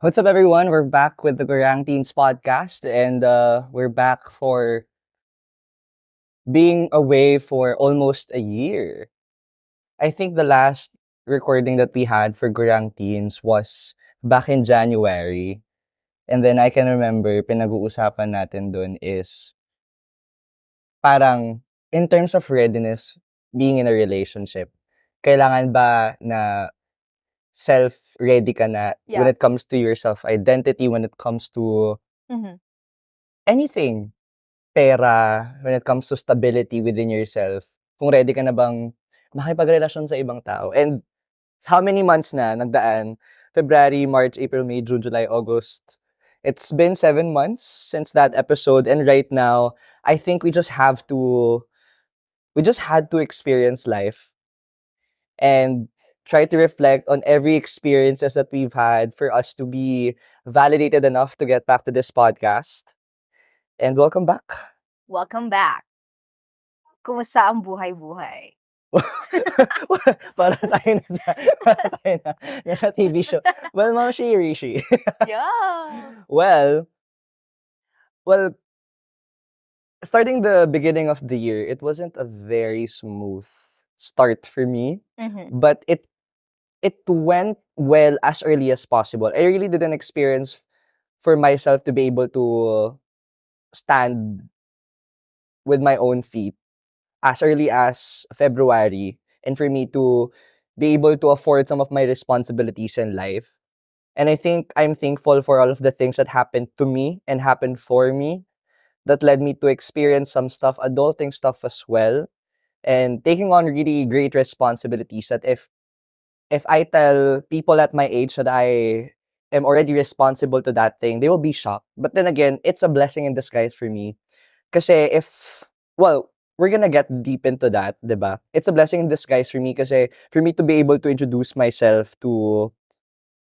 What's up, everyone? We're back with the Garang Teens podcast, and we're back for being away for almost a year. I think the last recording that we had for Garang Teens was back in January. And then I can remember, pinag-uusapan natin dun is parang in terms of readiness, being in a relationship, kailangan ba na self-ready ka na when Yeah. it comes to your self-identity, when it comes to Mhm. anything? Pera, when it comes to stability within yourself, kung ready ka na bang makipagrelasyon sa ibang tao. And how many months na nagdaan? February, March, April, May, June, July, August. It's been 7 months since that episode, and right now, I think we just had to experience life and try to reflect on every experiences that we've had for us to be validated enough to get back to this podcast. And welcome back. Welcome back. Kumusta ang buhay-buhay? Para tayo nasa TV show. Well, Ma'am Rishi. Yeah. Well, starting the beginning of the year, it wasn't a very smooth start for me, Mhm. but it went well as early as possible. I really didn't experience for myself to be able to stand with my own feet as early as February, and for me to be able to afford some of my responsibilities in life. And I think I'm thankful for all of the things that happened to me and happened for me that led me to experience some stuff, adulting stuff as well, and taking on really great responsibilities that if I tell people at my age that I am already responsible to that thing, they will be shocked. But then again, it's a blessing in disguise for me. Kasi well, we're gonna get deep into that, diba? It's a blessing in disguise for me kasi for me to be able to introduce myself to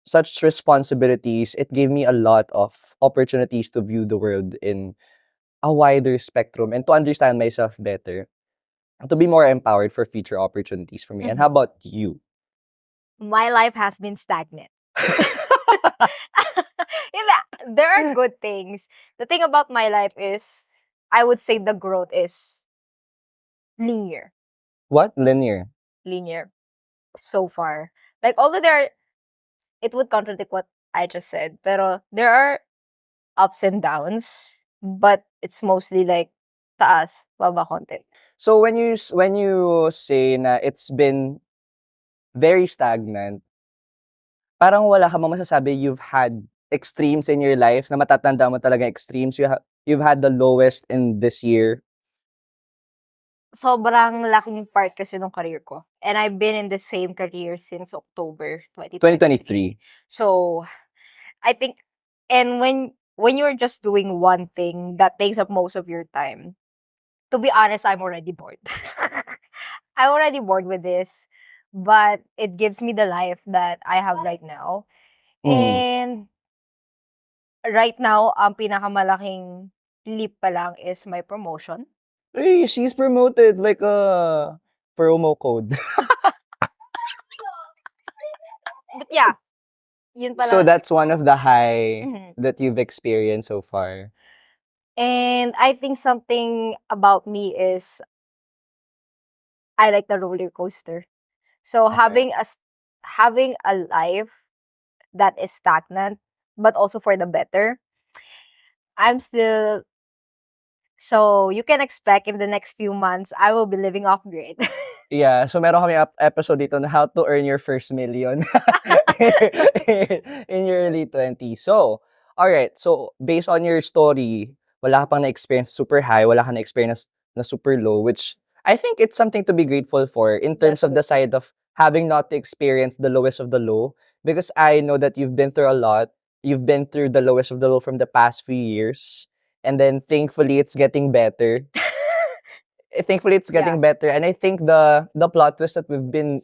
such responsibilities, it gave me a lot of opportunities to view the world in a wider spectrum and to understand myself better, and to be more empowered for future opportunities for me. And how Mhm. about you? My life has been stagnant. There are good things. The thing about my life is, I would say the growth is linear. What? Linear. Linear so far. Like, although it would contradict what I just said, pero there are ups and downs, but it's mostly like taas, baba konti. So when you say na it's been very stagnant, parang wala ka bang masasabi you've had extremes in your life na matatanda mo talaga extremes? You've had the lowest in this year. Sobrang laking part kasi nung career ko. And I've been in the same career since October 2023. 2023. So, I think, and when you're just doing one thing that takes up most of your time, to be honest, I'm already bored. I'm already bored with this, but it gives me the life that I have right now. Mm. And right now, ang pinakamalaking leap pa lang is my promotion. Hey, she's promoted like a promo code. But yeah, yun pa So lang. that's one of the high Mhm. that you've experienced so far. And I think something about me is I like the roller coaster. So Okay. having a life that is stagnant, but also for the better, I'm still, so you can expect in the next few months I will be living off grid. Yeah, so meron kami episode dito na how to earn your first million in your early 20s. So, all right. So, based on your story, wala ka pang na-experience super high, wala ka na-experience na super low, which I think it's something to be grateful for in terms of the side of having not to experience the lowest of the low, because I know that you've been through a lot. You've been through the lowest of the low from the past few years, and then thankfully it's getting better. Thankfully it's Yeah. getting better, and I think the plot twist that we've been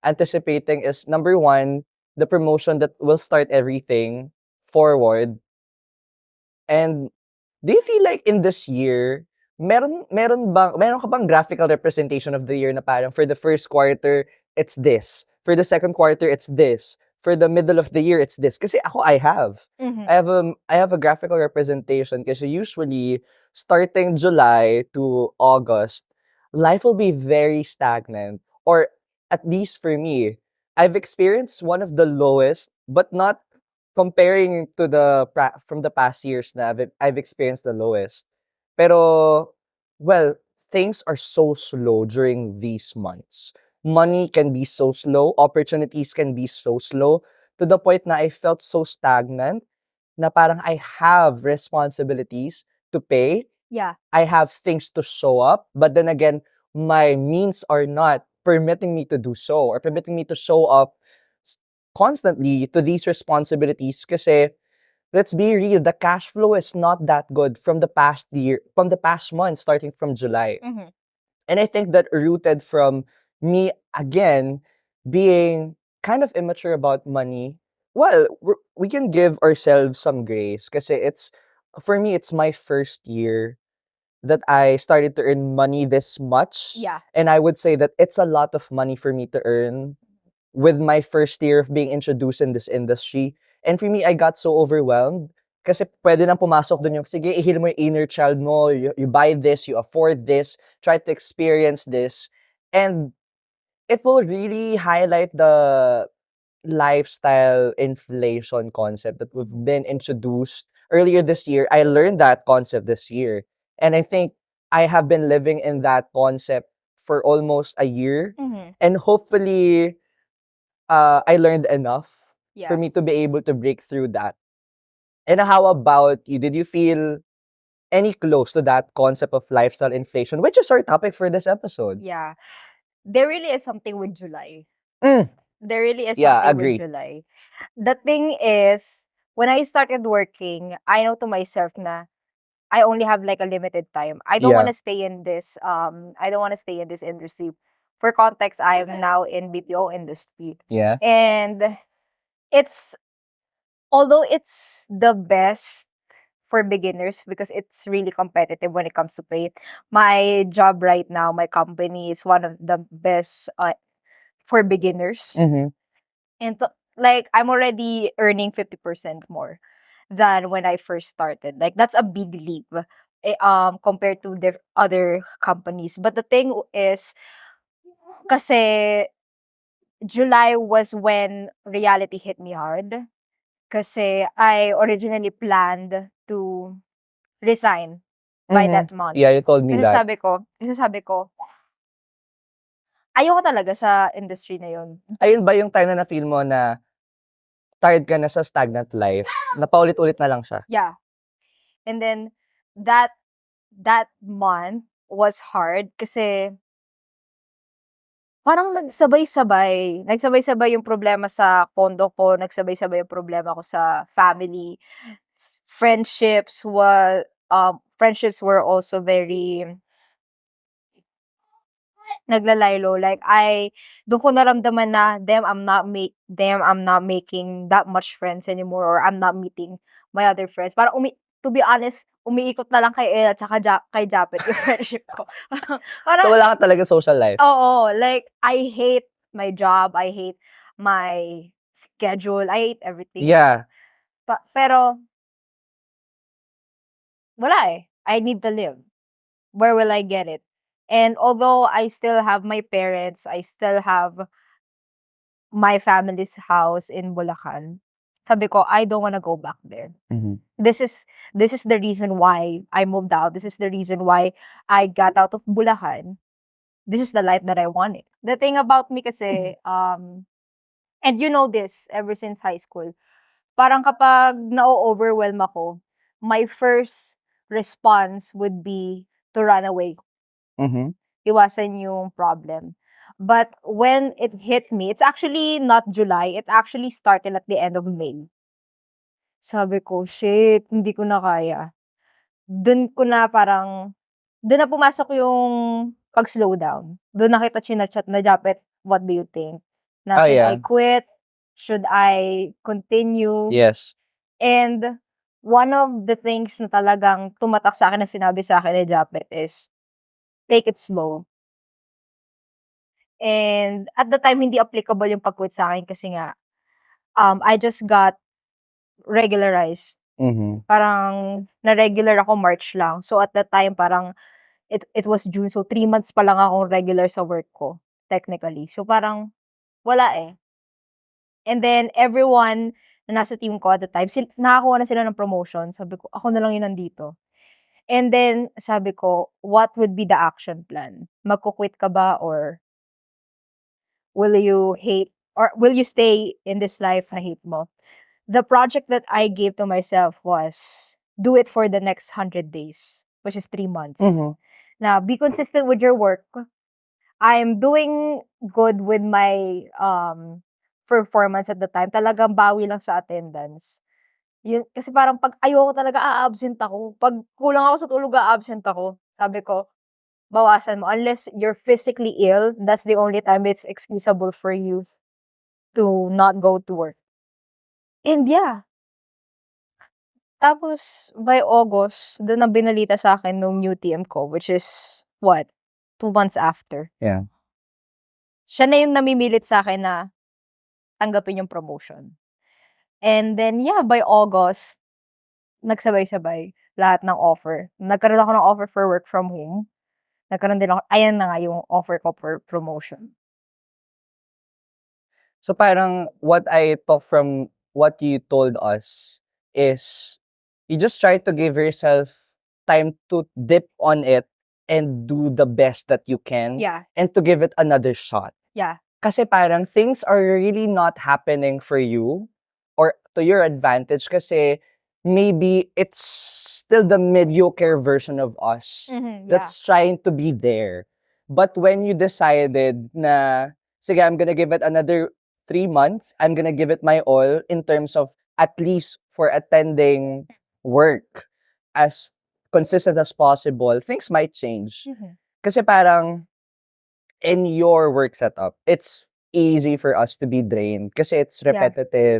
anticipating is number one, the promotion that will start everything forward. And do you feel like in this year, meron ka bang graphical representation of the year na parang for the first quarter it's this, for the second quarter it's this, for the middle of the year, it's this. Kasi ako, I have. Mhm. I have a graphical representation kasi usually, starting July to August, life will be very stagnant. Or at least for me, I've experienced one of the lowest, but not comparing to from the past years na I've experienced the lowest. Pero, well, things are so slow during these months. Money can be so slow, opportunities can be so slow, to the point na I felt so stagnant na parang I have responsibilities to pay, Yeah. I have things to show up, but then again, my means are not permitting me to do so or permitting me to show up s- constantly to these responsibilities kasi let's be real, the cash flow is not that good from the past year, from the past month, starting from July. Mhm. And I think that rooted from me, again, being kind of immature about money. Well, we can give ourselves some grace kasi for me, it's my first year that I started to earn money this much. Yeah. And I would say that it's a lot of money for me to earn with my first year of being introduced in this industry. And for me, I got so overwhelmed kasi pwede nang pumasok dun yung, sige, ihil mo yung inner child mo, you buy this, you afford this, try to experience this. And it will really highlight the lifestyle inflation concept that we've been introduced earlier this year. I learned that concept this year. And I think I have been living in that concept for almost a year. Mhm. And hopefully, I learned enough for Yeah. me to be able to break through that. And how about you? Did you feel any close to that concept of lifestyle inflation, which is our topic for this episode? Yeah. There really is something with July. Mm, There really is yeah, something with agree. July. The thing is, when I started working, I know to myself na I only have like a limited time. I don't want Yeah. to stay in this I don't want to stay in this industry. For context, I am now in BPO industry. Yeah. And it's although it's the best for beginners because it's really competitive when it comes to pay. My job right now, my company is one of the best for beginners. Mm-hmm. And like I'm already earning 50% more than when I first started. Like that's a big leap compared to the other companies. But the thing is kasi July was when reality hit me hard kasi I originally planned to resign by Mm-hmm. that month. Yeah, you told me Kasi that. sabi ko, ayoko talaga sa industry na yun. Ayun ba yung time na na-feel mo na tired ka na sa stagnant life? Na paulit-ulit na lang siya? Yeah. And then that that month was hard kasi parang nagsabay-sabay yung problema sa condo ko, nagsabay-sabay yung problema ko sa family. Friendships were also very naglalaylo. Like doon ko naramdaman na damn I'm not making that much friends anymore or I'm not meeting my other friends. Parang to be honest, umiikot na lang kay Ella tsaka kay Japet yung friendship ko. So Parang wala ka talaga social life? oo, like I hate my job, I hate my schedule, I hate everything. Yeah. Pero wala eh. I need to live. Where will I get it? And although I still have my parents, I still have my family's house in Bulacan, sabi ko, I don't wanna go back there. Mm-hmm. This is the reason why I moved out. This is the reason why I got out of Bulacan. This is the life that I wanted. The thing about me kasi, and you know this ever since high school, parang kapag na-overwhelm ako, my first response would be to run away. Mm-hmm. Iwasan yung problem. But when it hit me, it's actually not July, it actually started at the end of May. Sabi ko, shit, hindi ko na kaya. Dun na pumasok yung pag-slow down. Dun na kita chinachat na, Japet, what do you think? Na Oh, should I yeah. quit? Should I continue? Yes. And one of the things na talagang tumatak sa akin na sinabi sa akin ni Japet is, take it slow. And at the time, hindi applicable yung pag-quit sa akin kasi nga, I just got regularized. Mhm. Parang na-regular ako March lang. So, at that time parang it was June. So, 3 months pa lang akong regular sa work ko, technically. So, parang wala, eh. And then everyone na nasa team ko at the time, nakakuha na sila ng promotion. Sabi ko, ako na lang yung nandito. And then sabi ko, what would be the action plan? Magko-quit ka ba or will you stay in this life na hate mo? The project that I gave to myself was do it for the next 100 days, which is 3 months. Mhm. Now, be consistent with your work. I'm doing good with my performance at the time. Talagang bawi lang sa attendance. Yun, kasi parang 'pag ayoko talaga a-absent ako. 'Pag kulang ako sa tulog, a-absent ako. Sabi ko, bawasan mo. Unless you're physically ill, that's the only time it's excusable for you to not go to work. And yeah, tapos by August, dun na binalita sa'kin nung new TM ko, which is what, 2 months after. Yeah. Siya na yung namimilit sa'kin na tanggapin yung promotion. And then yeah, by August, nagsabay-sabay lahat ng offer. Nagkaroon ako ng offer for work from home. Nagkaroon din ako ayan na nga yung offer ko for promotion. So parang what I took from what you told us is you just try to give yourself time to dip on it and do the best that you can Yeah, and to give it another shot. yeah, Kasi parang things are really not happening for you or to your advantage kasi maybe it's still the mediocre version of us yeah. that's trying to be there. But when you decided na, sige, I'm gonna give it another 3 months, I'm gonna give it my all in terms of at least for attending work as consistent as possible, things might change. Kasi parang in your work setup, it's easy for us to be drained kasi it's Yeah.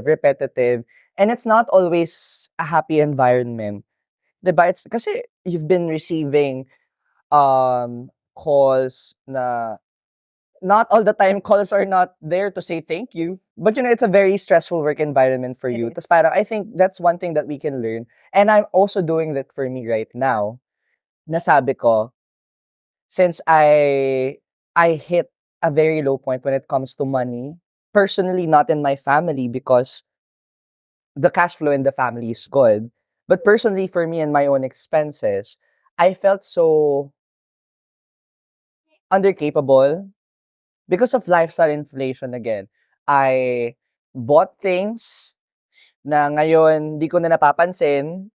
repetitive, and it's not always a happy environment. Diba? It's kasi you've been receiving calls na not all the time calls are not there to say thank you. But it's a very stressful work environment for It you. is. Tas parang I think that's one thing that we can learn. And I'm also doing that for me right now. Nasabi ko, since I hit a very low point when it comes to money, personally not in my family because the cash flow in the family is good, but personally for me and my own expenses, I felt so undercapable because of lifestyle inflation again. I bought things na ngayon di ko na napapansin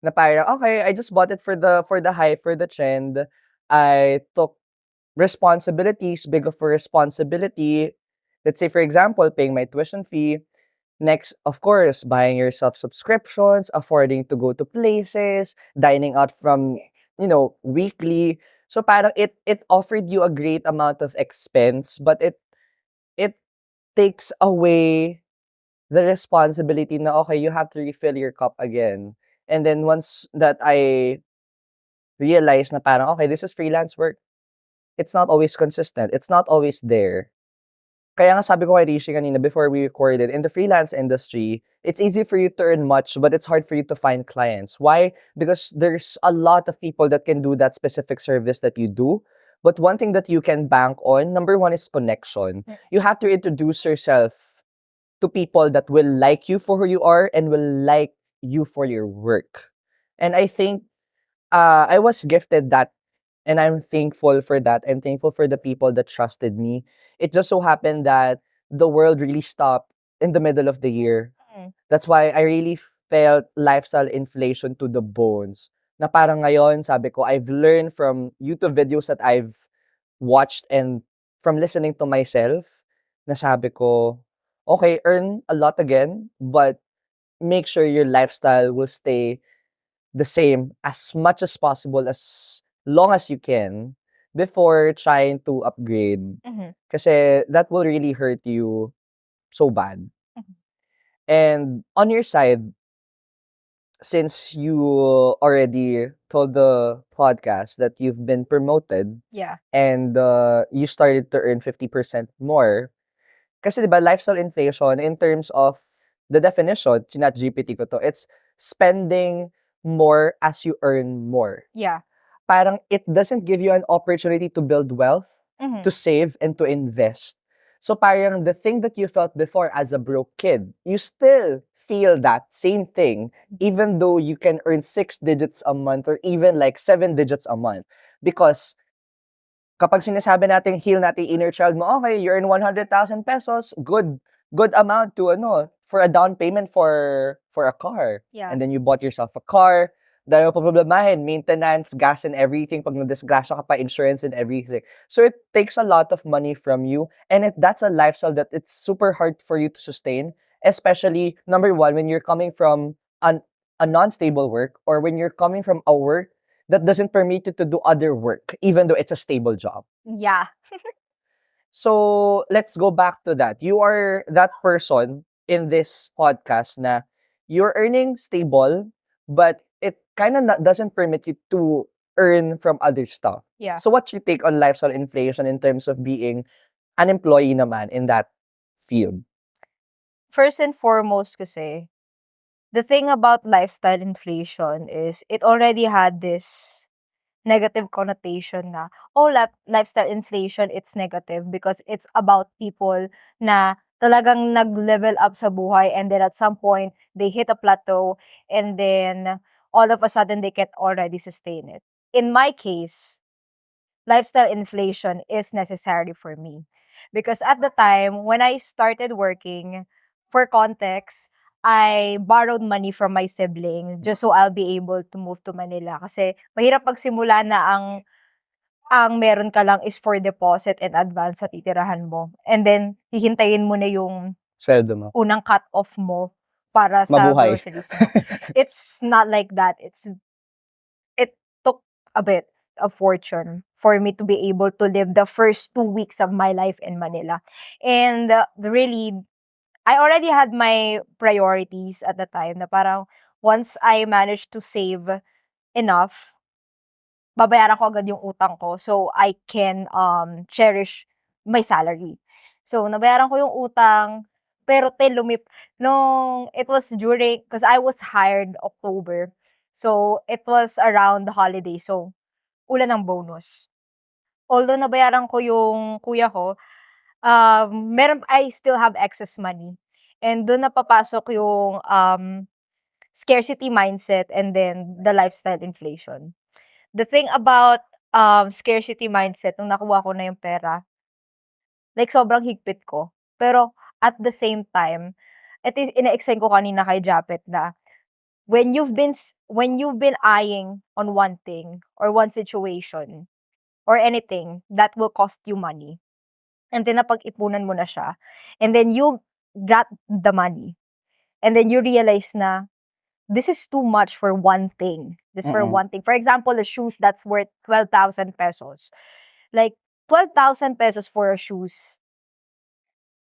na parang okay, I just bought it for the hype, for the trend. I took responsibilities, big of a responsibility. Let's say, for example, paying my tuition fee. Next, of course, buying yourself subscriptions, affording to go to places, dining out from, weekly. So parang it offered you a great amount of expense, but it takes away the responsibility na, okay, you have to refill your cup again. And then once that I realized na parang, okay, this is freelance work. It's not always consistent. It's not always there. Kaya nga sabi ko kay Rishi kanina before we recorded, in the freelance industry, it's easy for you to earn much, but it's hard for you to find clients. Why? Because there's a lot of people that can do that specific service that you do. But one thing that you can bank on, number one is connection. You have to introduce yourself to people that will like you for who you are and will like you for your work. And I think I was gifted that, and I'm thankful for that. I'm thankful for the people that trusted me. It just so happened that the world really stopped in the middle of the year. That's why I really felt lifestyle inflation to the bones. Na parang ngayon, sabi ko, I've learned from YouTube videos that I've watched and from listening to myself, na sabi ko, okay, earn a lot again, but make sure your lifestyle will stay the same as much as possible, as long as you can, before trying to upgrade. Kasi that will really hurt you so bad. And on your side, since you already told the podcast that you've been promoted Yeah. and you started to earn 50% more, Kasi 'di ba lifestyle inflation in terms of the definition, ChatGPT ko 'to, it's spending more as you earn more. Yeah. Parang it doesn't give you an opportunity to build wealth, to Mhm. save, and to invest. So parang the thing that you felt before as a broke kid, you still feel that same thing even though you can earn 6 digits a month or even like 7 digits a month. Because kapag sinasabi natin heal natin inner child mo, okay, you earn 100,000 pesos, good amount to ano, for a down payment for a car. Yeah. And then you bought yourself a car, dahil mo problemahin, maintenance, gas and everything, pag nadisgrasya ka pa, insurance and everything. So it takes a lot of money from you, and that's a lifestyle that it's super hard for you to sustain, especially, number one, when you're coming from a non-stable work, or when you're coming from a work that doesn't permit you to do other work, even though it's a stable job. Yeah. So let's go back to that. You are that person in this podcast na you're earning stable, but it kind of doesn't permit you to earn from other stuff. Yeah. So what's your take on lifestyle inflation in terms of being an employee naman in that field? First and foremost kasi, the thing about lifestyle inflation is it already had this negative connotation na, oh, lifestyle inflation, it's negative because it's about people na talagang nag-level up sa buhay, and then at some point, they hit a plateau, and then all of a sudden, they can already sustain it. In my case, lifestyle inflation is necessary for me. Because at the time, when I started working, for context, I borrowed money from my sibling just so I'll be able to move to Manila. Kasi mahirap pagsimula na ang meron ka lang is for deposit and advance sa titirahan mo. And then, hihintayin mo na yung Sweldo mo. unang cut-off mo para sa Mabuhay. groceries mo. It's not like that. It took a bit of fortune for me to be able to live the first 2 weeks of my life in Manila. And really, I already had my priorities at the time na parang once I managed to save enough, babayaran ko agad yung utang ko so I can cherish my salary. So nabayaran ko yung utang, pero nung it was during, because I was hired October. So it was around the holiday. So ulan ng bonus. Although nabayaran ko yung kuya ko, I still have excess money. And dun na papasok yung scarcity mindset and then the lifestyle inflation. The thing about scarcity mindset, nung nakuha ko na yung pera, like sobrang higpit ko. Pero at the same time, ito yung ina-explain ko kanina kay Japet na when you've been eyeing on one thing or one situation or anything that will cost you money, and then napag-ipunan mo na siya, and then you got the money, and then you realize na this is too much for one thing. Just for Mm-mm. one thing. For example, the shoes that's worth 12,000 pesos. Like, 12,000 pesos for a shoes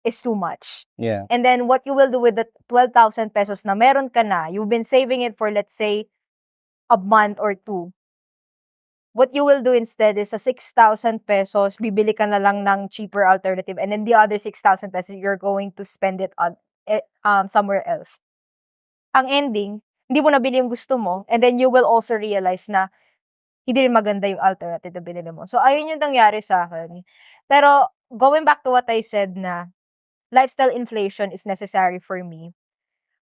is too much. Yeah. And then, what you will do with the 12,000 pesos na meron ka na, you've been saving it for, let's say, a month or two. What you will do instead is sa 6,000 pesos, bibili ka na lang ng cheaper alternative. And then the other 6,000 pesos, you're going to spend it on somewhere else. Ang ending, hindi mo nabili yung gusto mo, and then you will also realize na hindi rin maganda yung alternative na binili mo. So, ayun yung nangyari sa akin. Pero, going back to what I said na lifestyle inflation is necessary for me.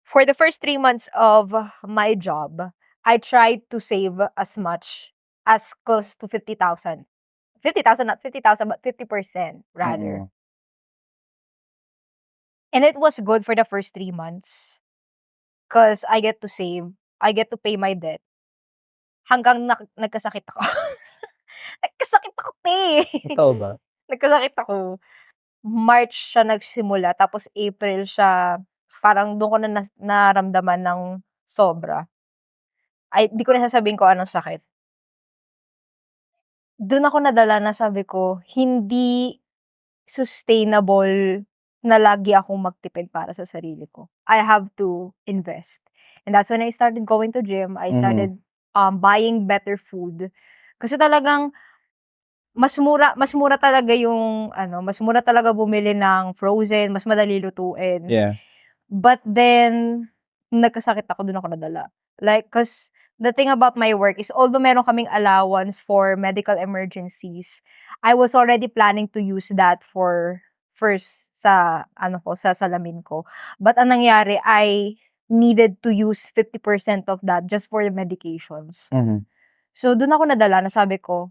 For the first 3 months of my job, I tried to save as much as close to 50,000. 50,000, not 50,000, but 50% rather. Mm-mm. And it was good for the first 3 months. Because I get to save, I get to pay my debt. Hanggang nagkasakit ako. Nagkasakit ako, te! Ikaw ba? Nagkasakit ako. March siya nagsimula, tapos April siya, parang doon ko na naramdaman ng sobra. Ay, di ko na sasabihin ko anong sakit. Doon ako nadala na sabi ko, hindi sustainable na lagi akong magtipid para sa sarili ko. I have to invest. And that's when I started going to gym. I started buying better food. Kasi talagang mas mura talaga yung mas mura talaga bumili ng frozen, mas madali lutuin. Yeah. But then, nung nagkasakit ako, dun ako nadala. Like, 'cause the thing about my work is although meron kaming allowance for medical emergencies, I was already planning to use that for first sa sa salamin ko. But ang nangyari, I needed to use 50% of that just for the medications. Mhm. So, dun ako nadala na sabi ko,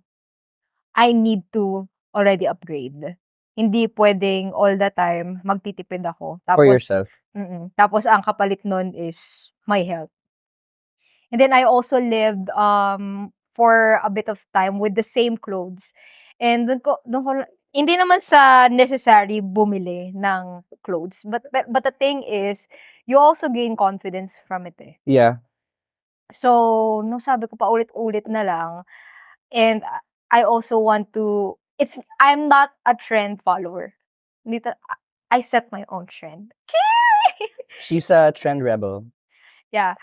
I need to already upgrade. Hindi puwedeng all the time magtitipid ako For tapos yourself. tapos ang kapalit nun is my health. And then I also lived, for a bit of time with the same clothes. And dun ko hindi naman sa necessary bumili ng clothes, but the thing is, you also gain confidence from it, eh. Yeah. So, nung sabi ko paulit-ulit na lang, and I also want to I'm not a trend follower. Hindi I set my own trend. She's a trend rebel. Yeah.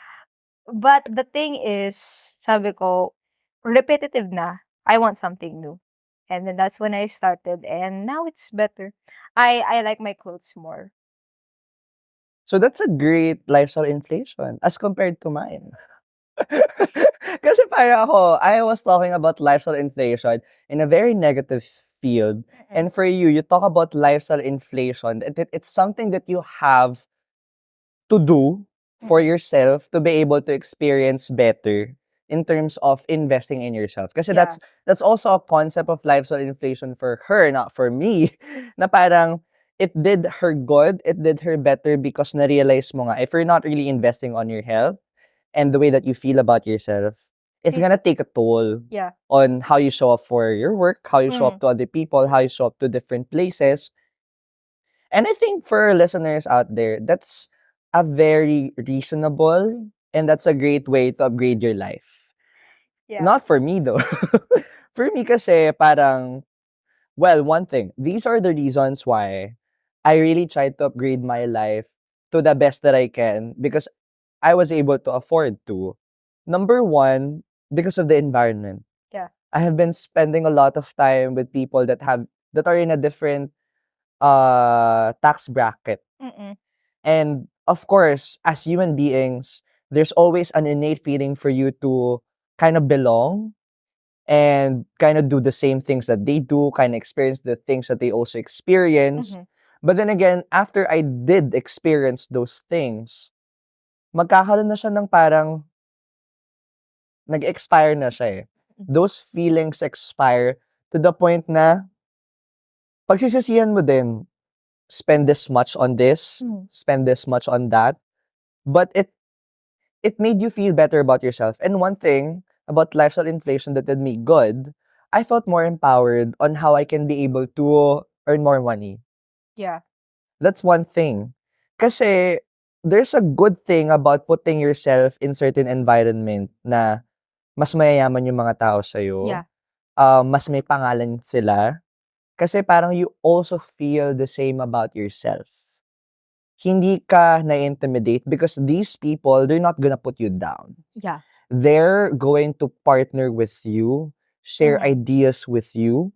But the thing is, sabi ko, repetitive na. I want something new. And then that's when I started, and now it's better. I like my clothes more. So that's a great lifestyle inflation as compared to mine. Kasi parang ako, I was talking about lifestyle inflation in a very negative field. And for you, you talk about lifestyle inflation. It's something that you have to do for yourself to be able to experience better in terms of investing in yourself. Kasi Yeah. that's also a concept of lifestyle inflation for her, not for me. Na parang it did her good, it did her better because na-realize mo nga, if you're not really investing on your health and the way that you feel about yourself, it's gonna take a toll Yeah. on how you show up for your work, how you show up Mm. to other people, how you show up to different places. And I think for our listeners out there, that's a very reasonable and that's a great way to upgrade your life. Yeah. Not for me though. For me kasi parang, well, one thing, these are the reasons why I really tried to upgrade my life to the best that I can because I was able to afford to. Number one, because of the environment. Yeah. I have been spending a lot of time with people that are in a different tax bracket. Mm. And of course, as human beings, there's always an innate feeling for you to kind of belong and kind of do the same things that they do, kind of experience the things that they also experience. Mhm. But then again, after I did experience those things, magkakaroon na siya ng parang nag-expire na siya eh. Those feelings expire to the point na pagsisisihan mo din, spend this much on this, spend this much on that. But it made you feel better about yourself. And one thing about lifestyle inflation that did me good, I felt more empowered on how I can be able to earn more money. Yeah. That's one thing. Kasi there's a good thing about putting yourself in certain environment na mas mayayaman yung mga tao sa'yo. Yeah. Mas may pangalan sila. Kasi parang you also feel the same about yourself. Hindi ka na-intimidate because these people, they're not gonna put you down. Yeah. They're going to partner with you, share Mhm. ideas with you.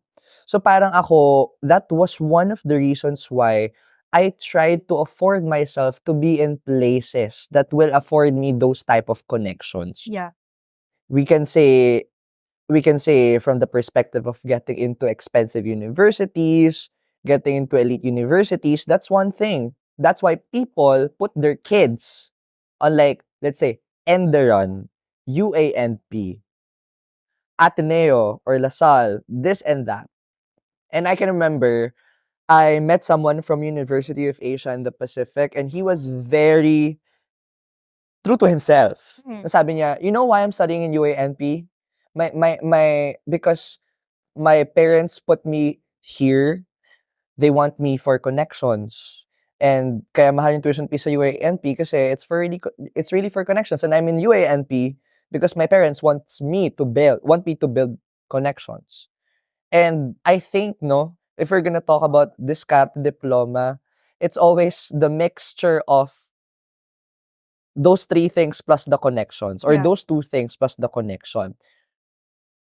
So parang ako, that was one of the reasons why I tried to afford myself to be in places that will afford me those type of connections. Yeah. We can say from the perspective of getting into expensive universities, getting into elite universities, that's one thing. That's why people put their kids on, like, let's say, Enderon, UANP, Ateneo, or LaSalle, this and that. And I can remember, I met someone from University of Asia in the Pacific, and he was very true to himself. Sabi niya, you know why I'm studying in UANP? Because my parents put me here. They want me for connections. And kaya mahal yung tuition fee sa UANP kasi it's really for connections. And I'm in UANP because my parents want me to build connections. And I think, no, if we're gonna talk about Discarte Diploma, it's always the mixture of those three things plus the connections, or Yeah. those two things plus the connection.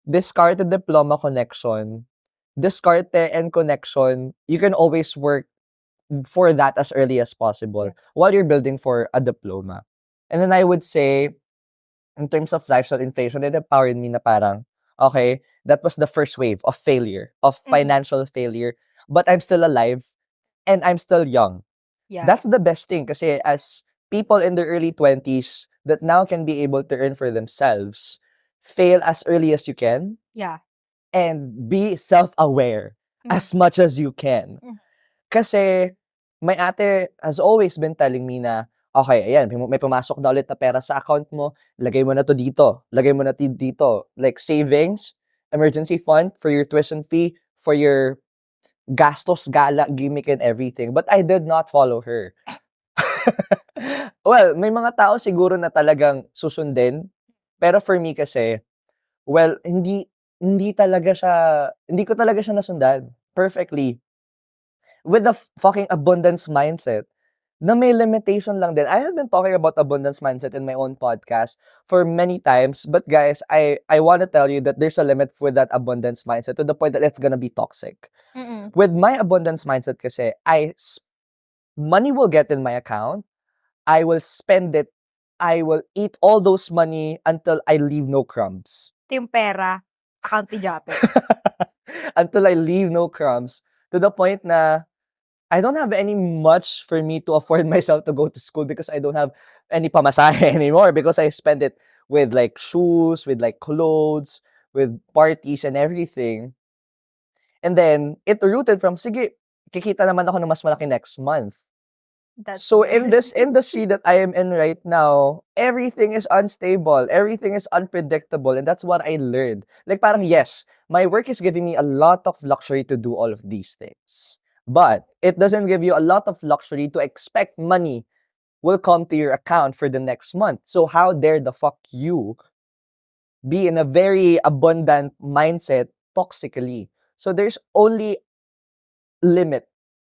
Discarte Diploma connection diskarte and connection, you can always work for that as early as possible while you're building for a diploma. And then I would say, in terms of lifestyle inflation, it empowered me na parang, okay, that was the first wave of failure, of financial failure, but I'm still alive and I'm still young. Yeah. That's the best thing kasi as people in their early 20s that now can be able to earn for themselves, fail as early as you can Yeah. and be self-aware as much as you can. Kasi my ate has always been telling me na, okay, ayan, may pumasok na ulit na pera sa account mo, lagay mo na to dito, lagay mo na to dito. Like savings, emergency fund for your tuition fee, for your gastos, gala, gimmick, and everything. But I did not follow her. Well, may mga tao siguro na talagang susundin. Pero for me kasi, well, hindi ko talaga siya nasundan perfectly. With the fucking abundance mindset, na may limitation lang din. I have been talking about abundance mindset in my own podcast for many times, but guys, I want to tell you that there's a limit with that abundance mindset to the point that it's gonna be toxic. With my abundance mindset kasi, money will get in my account, I will spend it, I will eat all those money until I leave no crumbs. Ito yung pera, account ni Japet. Until I leave no crumbs, to the point na I don't have any much for me to afford myself to go to school because I don't have any pamasahe anymore because I spend it with like shoes, with like clothes, with parties and everything. And then, it rooted from, sige, kikita naman ako ng mas malaki next month. So in this industry that I am in right now, everything is unstable, everything is unpredictable, and that's what I learned. Like parang yes, my work is giving me a lot of luxury to do all of these things. But it doesn't give you a lot of luxury to expect money will come to your account for the next month. So how dare the fuck you be in a very abundant mindset toxically? So there's only limit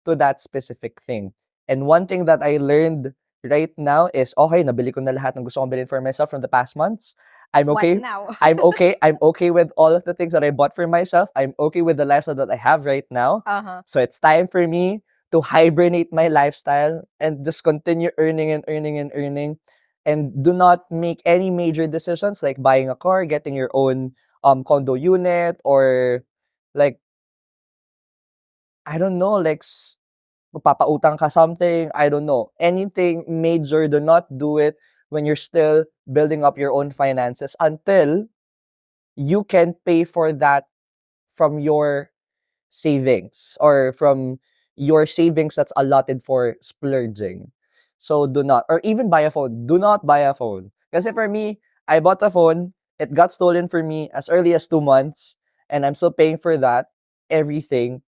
to that specific thing. And one thing that I learned right now is, okay, nabili ko na lahat ng gusto kong bilhin for myself from the past months. I'm okay. What now? I'm okay. I'm okay with all of the things that I bought for myself. I'm okay with the lifestyle that I have right now. So it's time for me to hibernate my lifestyle and just continue earning and earning and earning. And do not make any major decisions like buying a car, getting your own condo unit, or like, I don't know, like papautang ka something, I don't know. Anything major, do not do it when you're still building up your own finances until you can pay for that from your savings or from your savings that's allotted for splurging. So do not, or even buy a phone. Do not buy a phone. Kasi for me, I bought a phone, it got stolen for me as early as 2 months, and I'm still paying for that, everything.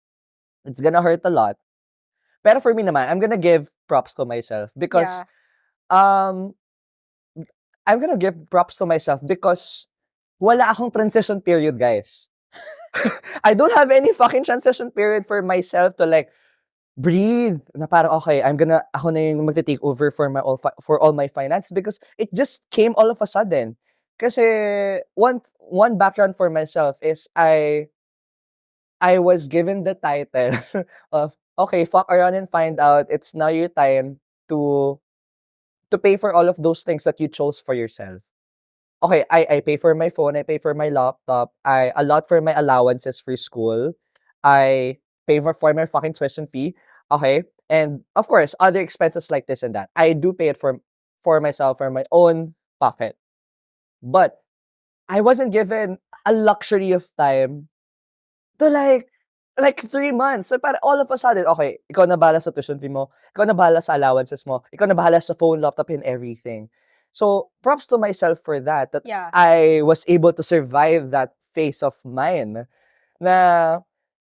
It's gonna hurt a lot. Pero for me naman, I'm gonna give props to myself because, I'm gonna give props to myself because wala akong transition period, guys. I don't have any fucking transition period for myself to like, breathe. Na parang, okay, ako na yung magte-take over for all my finance because it just came all of a sudden. Kasi, one background for myself is I was given the title of, okay, fuck around and find out. It's now your time to pay for all of those things that you chose for yourself. Okay, I pay for my phone, I pay for my laptop, I allot for my allowances for school, I pay for my fucking tuition fee, okay? And of course, other expenses like this and that. I do pay it for myself, for my own pocket. But I wasn't given a luxury of time to like 3 months. So parang all of a sudden, okay, ikaw na bahala sa tuition fee mo, ikaw na bahala sa allowances mo, ikaw na bahala sa phone, laptop, and everything. So props to myself for that I was able to survive that phase of mine. Na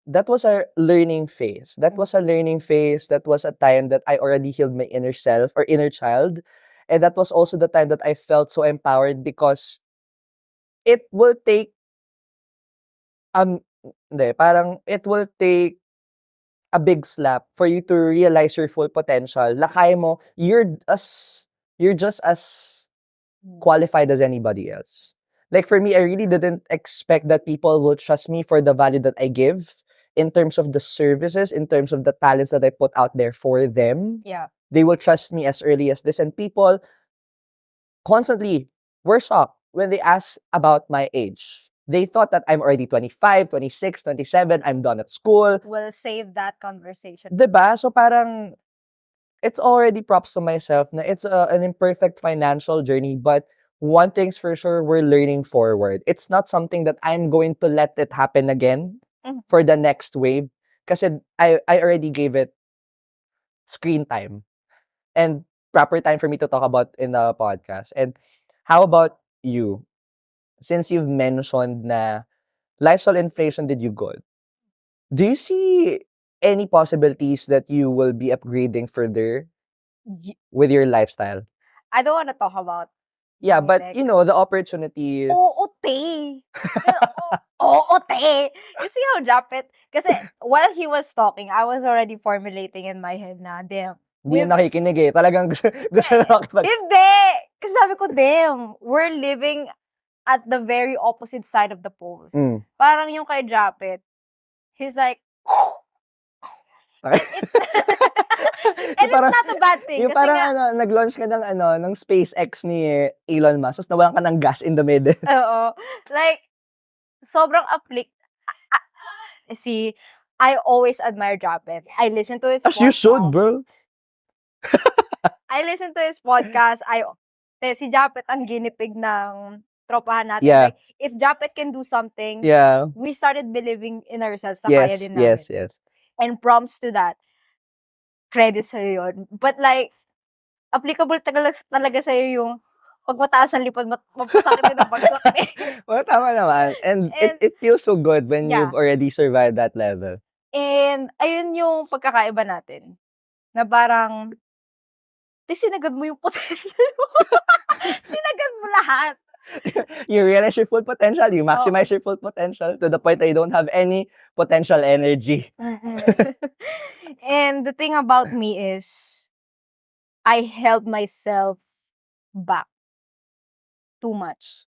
that was a learning phase. That was a learning phase. That was a time that I already healed my inner self or inner child. And that was also the time that I felt so empowered because it will take it will take a big slap for you to realize your full potential. Na kaya mo, you're just as qualified as anybody else. Like for me, I really didn't expect that people will trust me for the value that I give in terms of the services, in terms of the talents that I put out there for them. Yeah. They will trust me as early as this. And people constantly were shocked when they asked about my age. They thought that I'm already 25, 26, 27, I'm done at school. We'll save that conversation. Diba? So parang, it's already props to myself na it's an imperfect financial journey, but one thing's for sure, we're learning forward. It's not something that I'm going to let it happen again Mhm. for the next wave. Kasi I already gave it screen time and proper time for me to talk about in the podcast. And how about you? Since you've mentioned na lifestyle inflation did you good, do you see any possibilities that you will be upgrading further Y- with your lifestyle? I don't want to talk about Yeah, money, but like, you know, the opportunities. oo, te. Oo, te. You see how Japet? Kasi while he was talking, I was already formulating in my head na, damn. Hindi na nakikinig eh. Talagang gusto na makipag... Hindi! Kasi sabi ko, damn, we're living at the very opposite side of the poles. Mm. Parang yung kay Japet, he's like, it's, and it's Parang- not a bad thing. Yung Kasi parang nga, nag-launch ka ng SpaceX ni Elon Musk, tapos nawalan ka ng gas in the middle. oo. Like, sobrang see, I always admire Japet. I listen to his As you should, podcast. bro. I listen to his podcast. Si Japet ang ginipig ng tropahan natin. Yeah. Like, if Japet can do something, Yeah. we started believing in ourselves na kaya din namin. Yes. And prompts to that. Credit sa'yo yun. But like, applicable talaga sa'yo yung pag mataas ang lipad, mapasakit din ang bagsak eh. Well, tama naman. And it feels so good when Yeah. you've already survived that level. And ayun yung pagkakaiba natin. Na parang, sinagad mo yung potential mo. Sinagad mo lahat. You realize your full potential, you maximize your full potential to the point that you don't have any potential energy. And the thing about me is, I held myself back too much.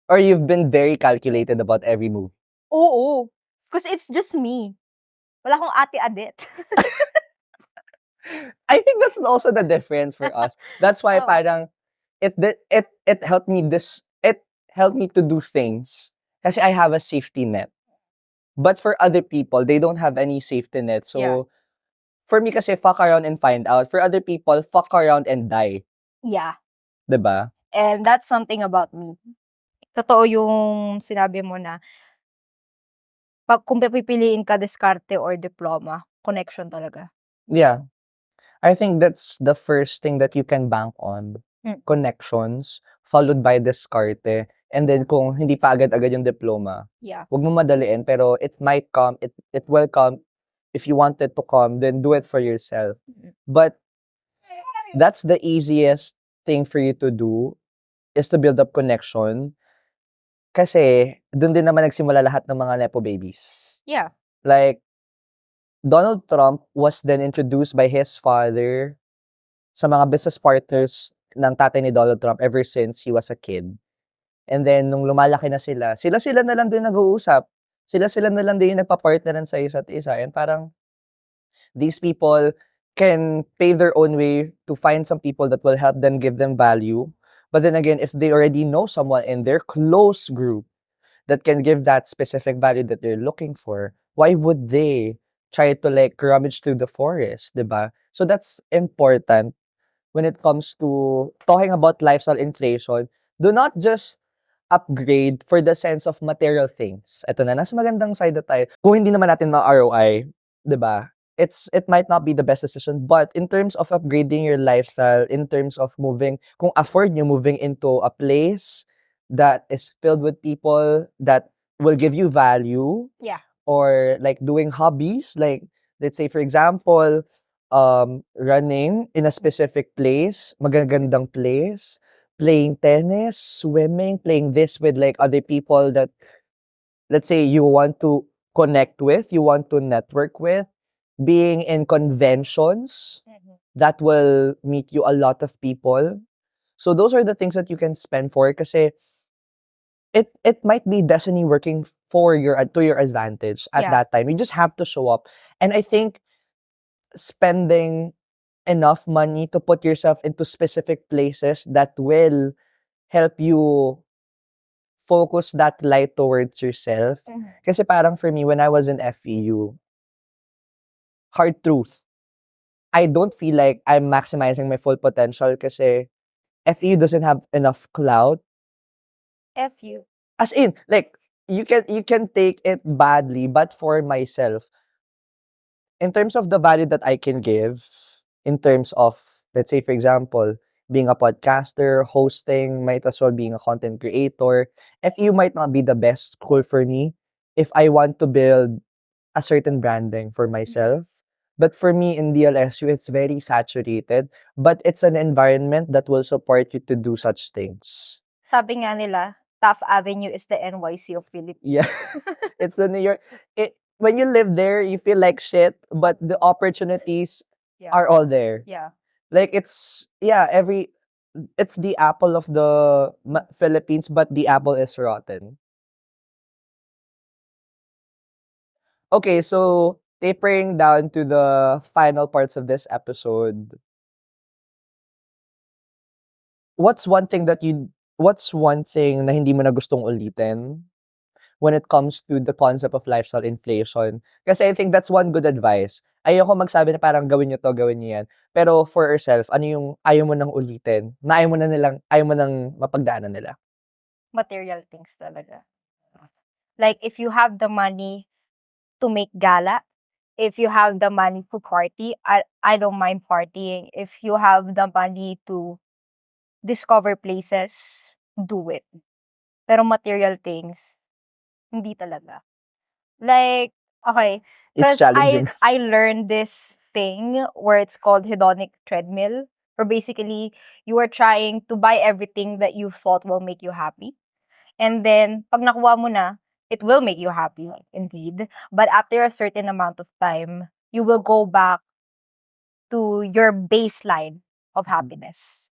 Or you've been very calculated about every move. Oo. Because it's just me. Wala akong ate adet. I think that's also the difference for us. That's why Oo. parang it helped me to do things kasi I have a safety net. But for other people, they don't have any safety net. So Yeah. for me kasi fuck around and find out. For other people, fuck around and die. Yeah. 'Di ba? And that's something about me. Totoo yung sinabi mo na kung pipiliin ka diskarte or diploma, connection talaga. Yeah. I think that's the first thing that you can bank on. Connections, followed by diskarte. And then kung hindi pa agad-agad yung diploma, Yeah. huwag mo madaliin, pero it might come, it will come. If you want it to come, then do it for yourself. But that's the easiest thing for you to do, is to build up connection. Kasi dun din naman nagsimula lahat ng mga nepo babies. Yeah. Like, Donald Trump was then introduced by his father sa mga business partners ng tatay ni Donald Trump ever since he was a kid. And then, nung lumalaki na sila na lang din nag-uusap. Sila na lang din yung nagpa-partneran sa isa't isa. And parang, these people can pave their own way to find some people that will help them, give them value. But then again, if they already know someone in their close group that can give that specific value that they're looking for, why would they try to like rummage through the forest, diba? So that's important when it comes to talking about lifestyle inflation. Do not just upgrade for the sense of material things. Ito na, nasa magandang side na tayo. Kung hindi naman natin ma-ROI, diba? It might not be the best decision, but in terms of upgrading your lifestyle, in terms of moving, kung afford nyo moving into a place that is filled with people that will give you value. Yeah. Or like doing hobbies, like let's say for example, running in a specific place, magagandang place, playing tennis, swimming, playing this with like other people that, let's say, you want to connect with, you want to network with, being in conventions that will meet you a lot of people. So those are the things that you can spend for kasi it might be destiny working for to your advantage at Yeah. that time. You just have to show up. And I think spending enough money to put yourself into specific places that will help you focus that light towards yourself. Kasi parang for me, when I was in FEU, hard truth, I don't feel like I'm maximizing my full potential kasi FEU doesn't have enough clout. F you. As in, like, you can take it badly, but for myself, in terms of the value that I can give, in terms of, let's say, for example, being a podcaster, hosting, might as well being a content creator, FEU might not be the best school for me if I want to build a certain branding for myself. But for me in DLSU, it's very saturated, but it's an environment that will support you to do such things. Sabi nga nila, Taft Avenue is the NYC of Philippines. Yeah, it's the New York. When you live there, you feel like shit, but the opportunities Yeah. are all there. Yeah. Like it's the apple of the Philippines, but the apple is rotten. Okay, so tapering down to the final parts of this episode. What's one thing na hindi mo na gustong ulitin when it comes to the concept of lifestyle inflation? Kasi I think that's one good advice. Ayoko magsabi na parang gawin niyo to, gawin niyo yan. Pero for yourself, ano yung ayaw mo nang ulitin? Na ayaw mo nang mapagdaanan nila? Material things talaga. Like, if you have the money to make gala, if you have the money to party, I don't mind partying. If you have the money to discover places, do it. Pero material things, hindi talaga. Like, okay, It's because challenging. I learned this thing where it's called hedonic treadmill, where basically you are trying to buy everything that you thought will make you happy. And then, pag nakuha mo na, it will make you happy, indeed. But after a certain amount of time, you will go back to your baseline of happiness.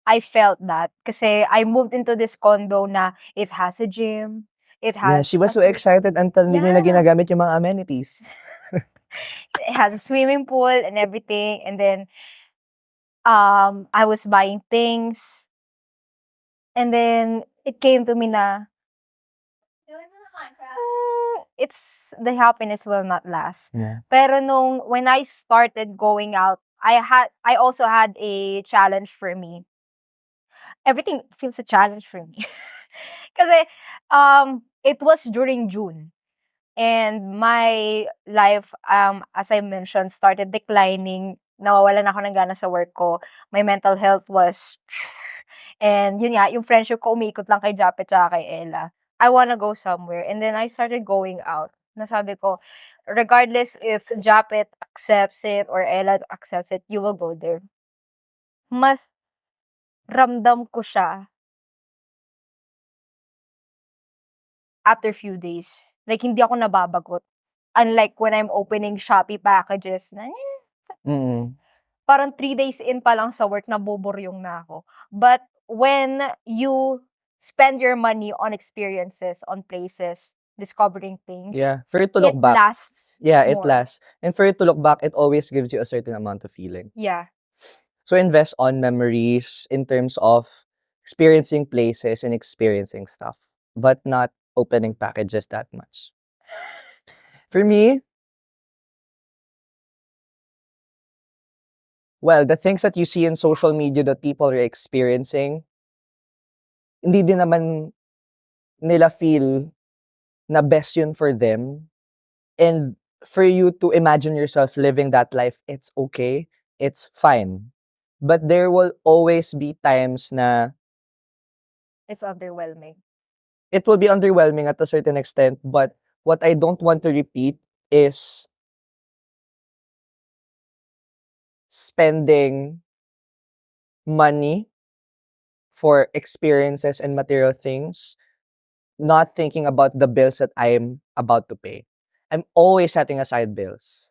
I felt that kasi I moved into this condo na it has a gym, it Yeah, has she was a so excited until hindi niya na Yeah. ginagamit yung mga amenities. it has a swimming pool and everything. And then I was buying things. And then it came to me na it's the happiness will not last. Yeah. Pero when I started going out, I also had a challenge for me. Everything feels a challenge for me. Kasi it was during June. And my life, as I mentioned, started declining. Nawawalan ako ng gana sa work ko. My mental health was and yun nga, yung friendship ko umiikot lang kay Japet tsaka kay Ella. I wanna go somewhere. And then I started going out. Nasabi ko, regardless if Japet accepts it or Ella accepts it, you will go there. Mas ramdam ko siya after few days. Like, hindi ako nababagot. Unlike when I'm opening Shopee packages na, parang 3 days in pa lang sa work, nabuburyong na ako. But when you spend your money on experiences, on places, discovering things, Yeah, for you to look it back. lasts Yeah, it more. lasts. And for you to look back, it always gives you a certain amount of feeling. Yeah. So invest on memories in terms of experiencing places and experiencing stuff, but not opening packages that much. For me, well, the things that you see in social media that people are experiencing, hindi din naman nila feel na best yun for them. And for you to imagine yourself living that life, it's okay. It's fine. But there will always be times na It's underwhelming. it will be underwhelming at a certain extent. But what I don't want to repeat is spending money for experiences and material things, not thinking about the bills that I'm about to pay. I'm always setting aside bills.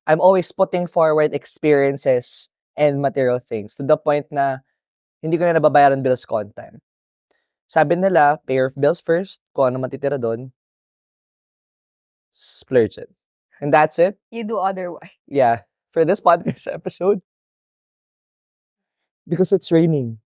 I'm always putting forward experiences and material things to the point na hindi ko na nababayaran bills ko on time. Sabi nila, pay your bills first, kung ano matitira doon, splurge it. And that's it. You do otherwise. Yeah, for this podcast episode. Because it's raining.